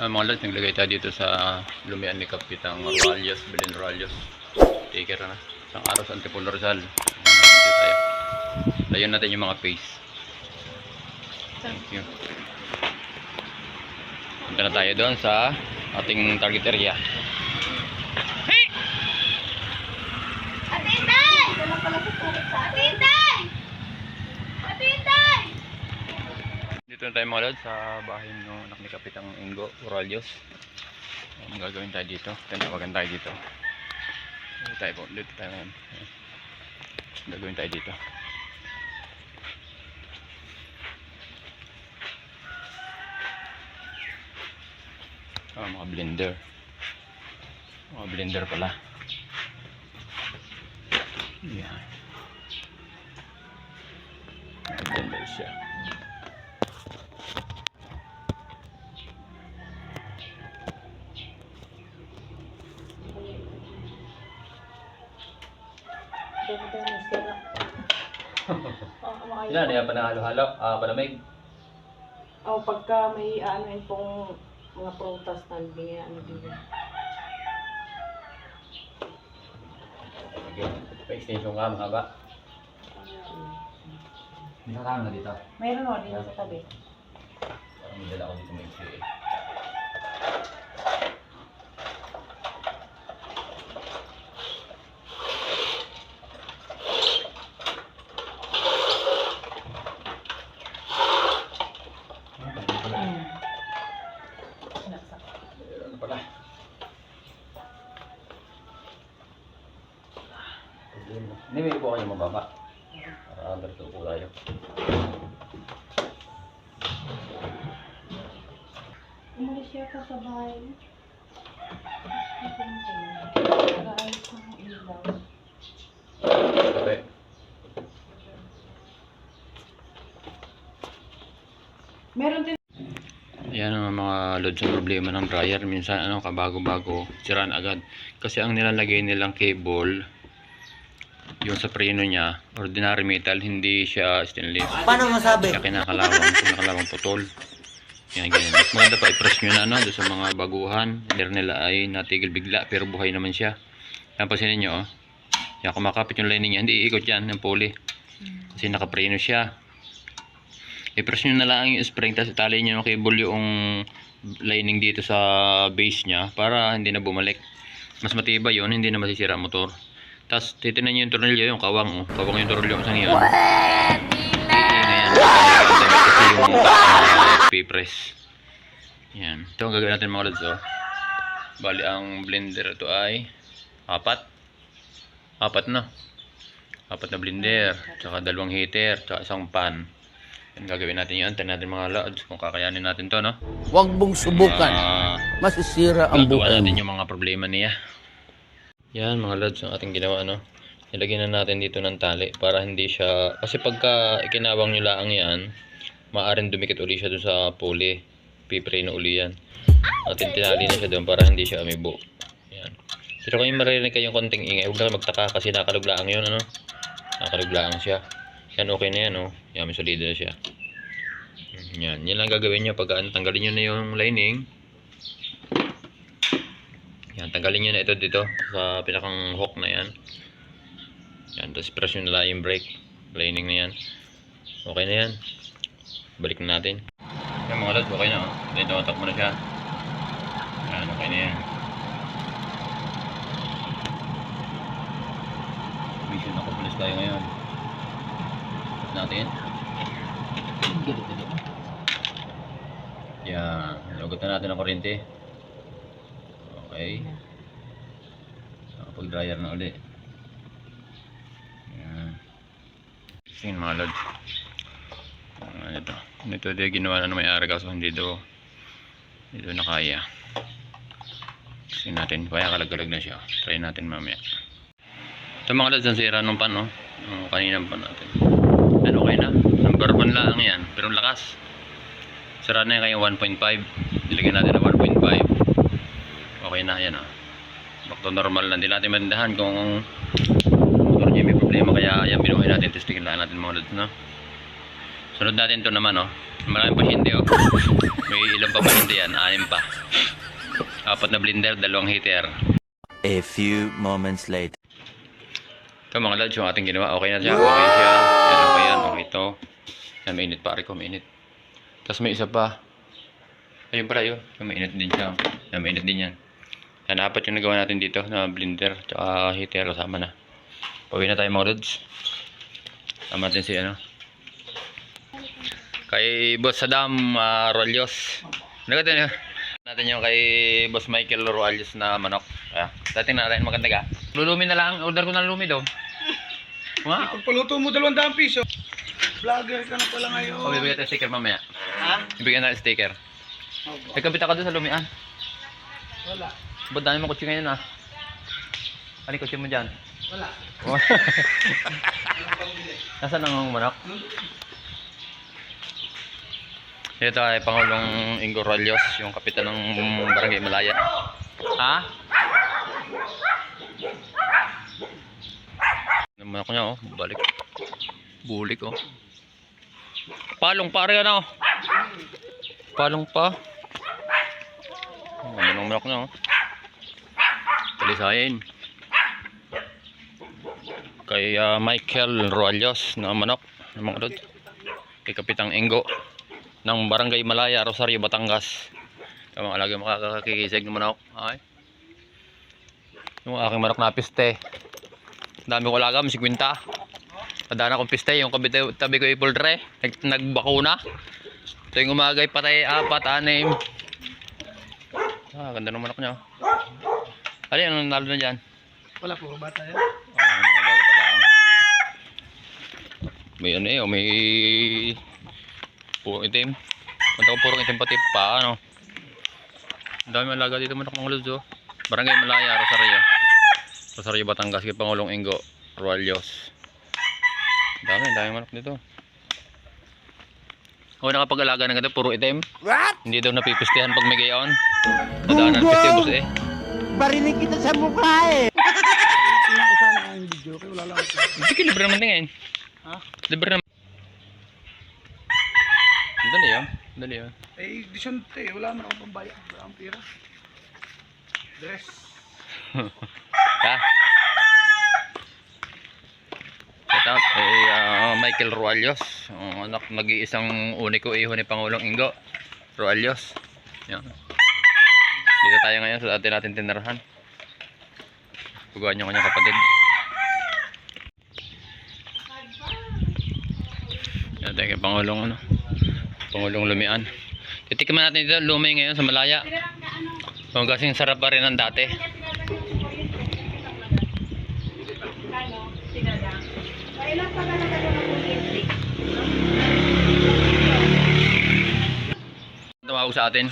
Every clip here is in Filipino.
Mga lads, naglagay tayo dito sa lumian ni Kapitang Ralios, Belen Ralios. Taker na. Isang araw sa Antipolo Rizal. Dito tayo. Layan natin yung mga face. Thank you. Punta na tayo doon sa ating target area. Atintay! Atintay! Atintay! Dito na tayo mga lads sa bahay ng anak ni Kapitang Ingo Ralios. Ang gagawin tayo dito. Tinawagan tayo dito. Dito tayo po. Dito tayo ngayon. Gagawin tayo dito. Mga blender. Mga blender pala. Yan. Mga blender siya. Yan, yan pa na halo-halo. Palamig. O pagka may ano pong mga prutas na hindi ano din. Okay. Pa-extension ka, mahaba. Hindi ka na dito. Mayroon o dito sa tabi. Parang may dala ko dito may XA. Ano pala? Hindi, may ipo kayo mababa. Para ganito po tayo. Umalis siya pa sa bahay. Nag-aayos ko ng ilaw. Okay. Meron din. Yan ang mga loads ng problema ng dryer. Minsan kabago-bago, siraan agad. Kasi ang nilalagay nilang cable, yung sa preno niya, ordinary metal, hindi siya stainless. Paano masabi? Kaya kinakalawang putol. Yan, ganyan. Mas maganda pa, i-press nyo na doon sa mga baguhan. Air nila ay natigil bigla, pero buhay naman siya. Yan, pansinin nyo, oh. Yan, kumakapit yung lining niya, hindi iikot yan, ng pulley. Kasi nakapreno siya. I-press nyo na lang yung spring, tapos itali nyo yung cable yung lining dito sa base nya para hindi na bumalik. Mas matibay yun, hindi na masisira ang motor. Tapos titinan nyo yung tornilyo, yung kawang, kawang yung tornilyo isang yun. Kasi yung P-press. Yan. Ito ang gagawin natin mga lods, oh. Bali ang blender ito ay apat na blender, tsaka dalawang heater, tsaka isang pan. Yan, gagawin natin yun. Antayin natin mga lods kung kakayanin natin to, no? Huwag mong subukan. Masisira ang Gagawa buhay natin mo. yung mga problema niya. Yan mga lods ang ating ginawa, no? Nilagyan na natin dito ng tali para hindi siya, kasi pagka ikinawang nyo lang yan, maaaring dumikit uli siya doon sa pulley. Pipray na uli yan. Atin tinali na siya doon para hindi siya amibo. Yan. Pero kung yung maririnig kayong konting ingay, huwag na magtaka kasi nakaluglaang yun, ano? Nakaluglaang siya. Yan, okay na yan, oh. Yan, may solido na siya. Yan, yan lang gagawin nyo pagka tanggalin nyo na yung lining. Yan, tanggalin nyo na ito dito sa pinakang hook na yan. Yan, tapos press nyo na lang yung brake lining na yan. Okay na yan. Balik na natin. Yan mga lads, okay na, oh. Dito, atak mo na siya. Yan, okay na yan. Mission accomplished tayo ngayon. Natin. Yan, nagutan natin ang kuryente. Okay. Nakapag dryer na uli. Yan. Tingin mga lods. Ito din ginawa na ng may-ari kaso hindi daw dito na kaya. Tingin natin, kaya kalagalag na siya. Try natin mamaya. Ito mga lods, ang sira nung pan, no? Kaninang pan natin. Yan, okay na. Number 1 lang yan, pero lakas. Sira na yan kayong 1.5. Nilagyan natin na 1.5. Okay na yan, oh. Back to normal na. Hindi natin matindahan kung motor niya may problema. Kaya yan, binuhay natin. Testingin lang natin mga lods, no? Sunod natin to naman, oh. Maraming pasyente, oh. May ilang pa pasyente yan, 6 pa. 4 na blender, 2 heater. A few moments later. Ito mga lads, yung ating ginawa, okay na siya. Okay siya. Yan, okay yan, okay ito. Yan, mainit pare ko, mainit. Tapos may isa pa. Ayun pala yun. Yung mainit din siya. Yan, mainit din yan. Yan, 4 yung nagawa natin dito na blender, tsaka heater, kasama na. Pauwi na tayo mga lads. Sama natin si ano. Kay Boss Saddam Rolyos. Natin yung kay Boss Michael Rolyos na manok. Dating na natin maganda ka. Lulumi na lang. Order ko na lumi daw. Wow. Pagpaluto mo 200 piso. Vlogger ka na pala ngayon. O, bibigyan tayo sticker mamaya. Ha? Bibigyan tayo sticker. Ay, kapit ako doon sa lumian. Wala. Ba't dami mo kutsi ngayon, ah? Ano yung kutsi mo dyan? Wala. Nasaan ang manok? Ito ay Pangulong Ingo Rolyos, yung kapitan ng Barangay Malaya. Ha? Ang manok niya, oh. Balik. Bulik, oh. Palong pare yan, oh. Palong pa. Ang manok niya, oh. Talisayin. Kay Michael Rolyos na manok, ng mga lod. Kay Kapitang Ingo ng Barangay Malaya, Rosario, Batangas. Yung mga alaga makakakikisig ng manok. Ay. Yung aking manok na piste. Dami ko alaga, 50. Padana kong piste, yung tabi ko ipultre. Nagbakuna. Tuwing umagay patay 4, 6. Ganda ng manok niya. Ano yung nalo na dyan? Wala, puro bata yan. Mga bago pala. May ano eh, may purong itim. Punta ko purong itim pati pa, ano. Ang dami malaga dito manok mga lods, oh. Barangay Malaya, Rosario. Rosario, Batangas, kay Pangulong Ingo Rolyos. Ang dami manok dito. Ako nakapag-alaga ng ganito, puro itim. What? Hindi daw napipistihan pag may gayon. Nadaanan piste, boss eh. Barinig kita sa mukha eh. Tingnan ko sana ang video, kaya wala lang ako. Hindi ka libre naman tingin. Ha? Libre naman. Dali yan. Dali yan. Eh, disante, wala man akong pambayad. Wala akong pera. Dress. Ha? Shout out kay Michael Rolyos, ang anak nag-iisang uniko iho ni Pangulong Ingo Rolyos. Yan. Dito tayo ngayon sa atin natin tinirahan. Puguan yung kanyang kapatid. Yan tayo kay Pangulong ano. Pangulong Lumian. Titikman natin dito lumi ngayon sa Malaya. Kung kasing sarap pa rin ang dati. Tumawag sa atin.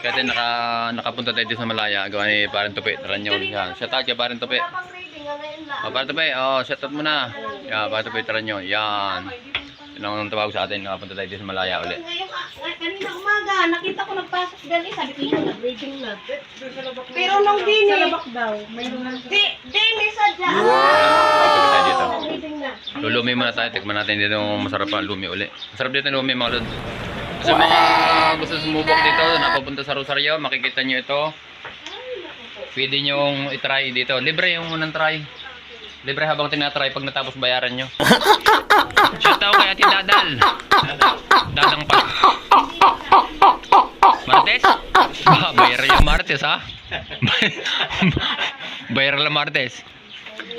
Kaya nakapunta tayo dito sa Malaya. Gawa ni Parang Tupi. Taranyon. Yan. Shout out kay Parang Tupi. Parang Tupi. Shout out mo na. Yan. Parang Tupi. Taranyon. Yan. Yun ang tumawag sa atin. Nakapunta tayo dito sa Malaya ulit. Kanina umaga, nakita ko nagpasok dali, sabi ko yun, nag-reading na. Pero nung din Sa eh, labak daw. Mayroon na. di may sadya. Nakapunta tayo dito. Reading na. Lulumi muna tayo. Tikman natin dito kung masarap ang lumi uli. Masarap dito ang lumi mga lods. Sa mga gusto sumubok dito, napapunta sa Rosario, makikita nyo ito. Pwede nyo itry dito. Libre yung unang try. Libre habang tinatry pag natapos bayaran nyo. Shout out kay Ate Dadal. Dadang pa. Martes? Bayaran yung Martes ha? Bayaran lang Martes.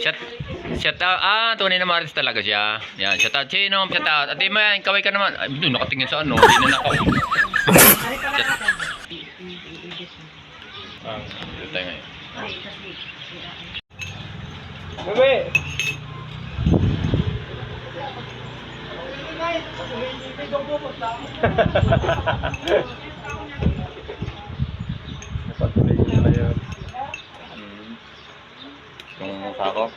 Shout out. Tunay na Martes talaga siya. Yan, shout out. Sino? Shout out. Ate mo yan, kaway ka naman. Ay, doon nakatingin sa ano. Hindi na nakaw. Dito tayo ngayon. Gabi! Yung sako.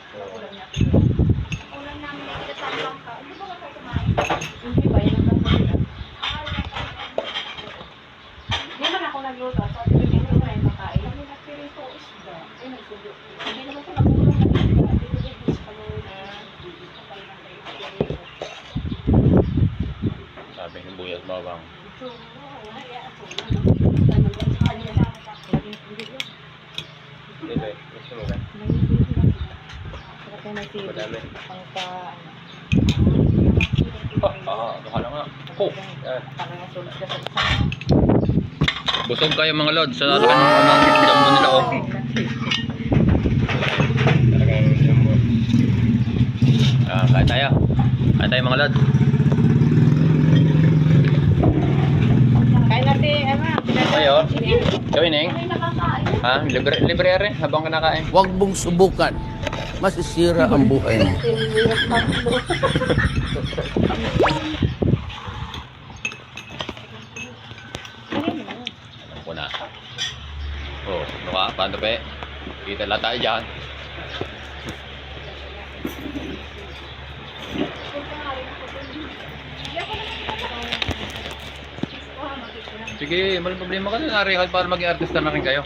Hindi ba? Yan ang kapatid. Hindi man ako nagluto. Sabi ko, hindi ko na yung makain. Kami nagpirito isda. Ay, nagsudo. Hindi naman ko nagulong na dito. Dito sa kanuna. Bawang. Dito, gusto mo ba? Madami. Baka lang nga. Busog kayo mga lods sa kanyang jambo nila oh. Kain tayo. Kain tayo mga lods. Kain natin, ano? Ayo. Gawin eh. Ha? Libre rin habang kinakain. Huwag mong subukan. Masisira ang buhay mo. Alam ko na. Oh, ano ka? Paano pa eh? Kita lang tayo dyan. Sige, maling problema ka na. Nari para maging artista na rin kayo.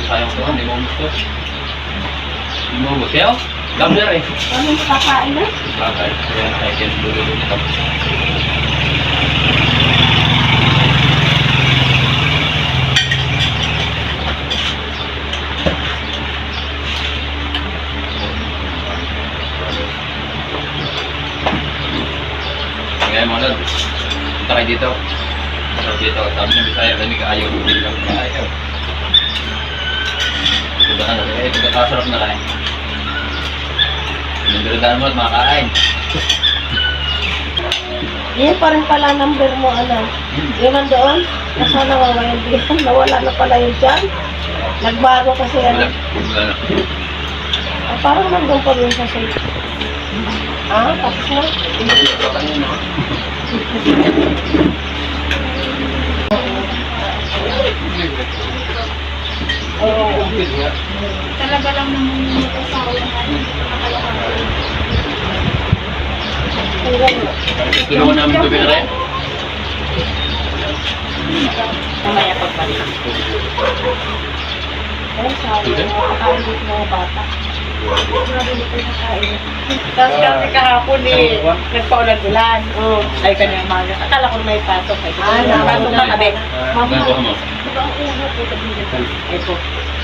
Sayang to, hindi mo gusto. Hindi mo gusto yun? Gambler eh. Ano yung kakain na? Bagay, kaya tayo can do ito. Ngayon mga lod, punta kayo dito. Dito, sabi ng Bisaya, kami kaayaw. Kaayaw. Ito na, ito kasarap na kain. Nandun mo at makakain. Yan pa rin pala number mo, ano? Yung nandoon, nasa nawawayan dito. Nawala na pala yun dyan. Nagbago kasi, ano? Wala na. Parang nandun pa rin sa safe. Tapos na? Talaga lang naman yung asawa namin. Tulungan namin ito rin. Mamaya pagbalik. Ayun, sabi ko, nakakain dito mga bata. Tapos kasi kahapon eh, nagpaulan-ulan. Ay kanya umaga. Akala ko may pasok. Ay, pasok na kami. Ganito mo. Ay po.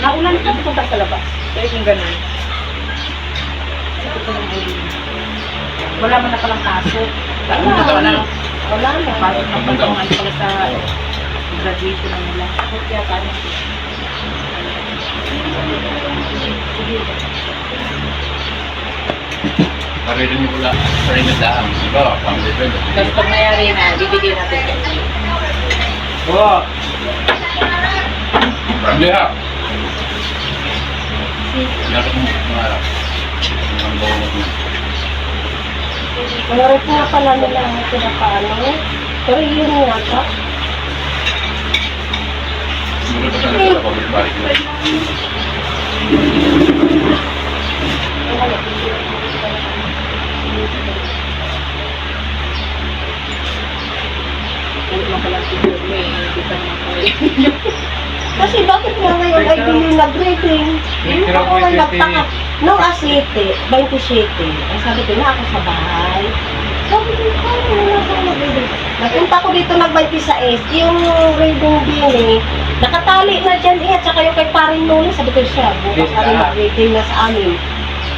Naulan ka pupunta sa labas. Kaya yung ganun. Wala man na palang pasok. Wala na. Wala na. Pasok na pala pala sa graduation na nila. Kaya kanya. Paririn niyo pula. Paririn na lang. Diba? Pang-depend. Tapos pag mayari na, bibigyan natin kayo. Wow! Liha! Nakit mo. Mangarap. Ang bawang mo. Wala rin nga pala nila ang pinapaano. Pero yun nga pa. Mula pa talaga sa public balik mo. Kasi bakit nga ngayon ay di yung nag-rating? Yung ako nga nagtaka. Nung asite, 27. Ay sabi ko na ako sa bahay. Sabi ko, paano na ako nag-rating? Nagpunta ko dito nag-26. Yung rating din eh, nakatali na dyan eh. At saka yung kay paring Noli, sabi ko siya, bukas pa rin nag-rating na sa amin.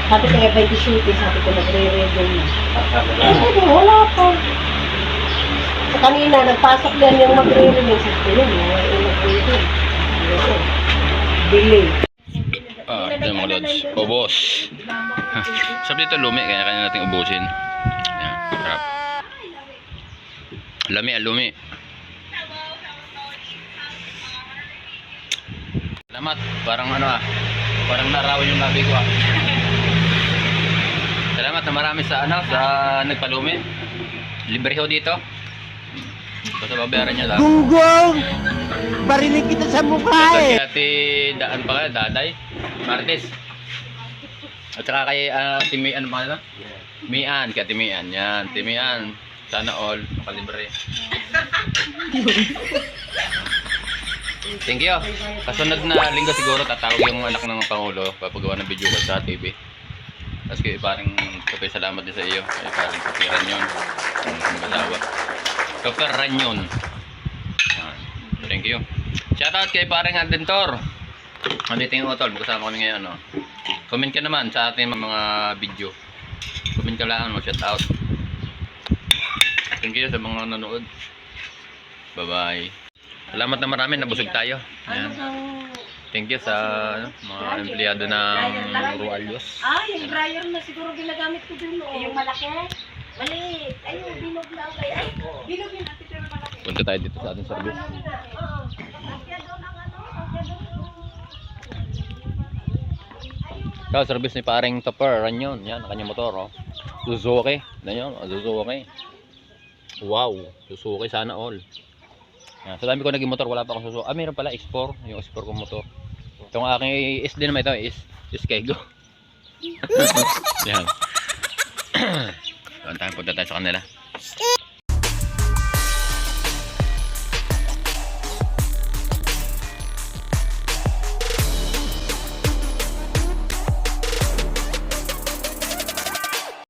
Sabi ko, 27, sabi ko nagre-rating na. Sabi ko, wala pa. So, kanina, nagpasok din yung magre-rating. Sabi ko, yun, wala yung nag-rating. Bili. Ito mga lods. Ubos. Sabi dito lumi, kaya kanya natin ubusin. Yan, sarap. Lumi. Salamat. Parang parang narawan yung labi ko Salamat na marami sa sa nagpalumi. Libre ho dito. Basta babayaran niya lang. Gunggong! Barinig kita sa mukha eh! Ate daan pa kayo, Daday. Martes. At saka kay Mian pa na? Mian, kay Mian. Yan, Mian. Sana all, makalibre. Thank you. Kasunod na linggo siguro tatawag yung anak ng Pangulo papagawa ng video ko sa TV. Tapos kay paring kapay salamat din sa iyo. Kay paring kapiran yun. Ang mag-asawa. Dr. Ranyon. Yan. Thank you. Shoutout kay paring Adentor. Nandito yung utol. Magkasama kami ngayon. No? Comment ka naman sa ating mga video. Comment ka lang. Shoutout. Thank you sa mga nanood. Bye-bye. Salamat na marami, nabusog tayo. Ayan. Thank you sa mga empleyado ng Rualios. Yung dryer na siguro ginagamit ko dun noon. Yung malaki? Mali. Ay, yung binog na ako. Ay, binog yun. Ate, pero malaki. Punta tayo dito sa ating service. Oo. Kaya doon ang ano. Kaya doon. Ito, service ni paring Topper. Ranyon. Yan, kanyang motor. Oh. Suzuki. Yan, Suzuki. Wow. Suzuki sana all. Yan. Sa dami ko naging motor, wala pa akong Suzuki. Mayroon pala X4. Yung X4 ko motor. Itong aking SD naman ito is Kego. Yan. Punta tayo sa kanila.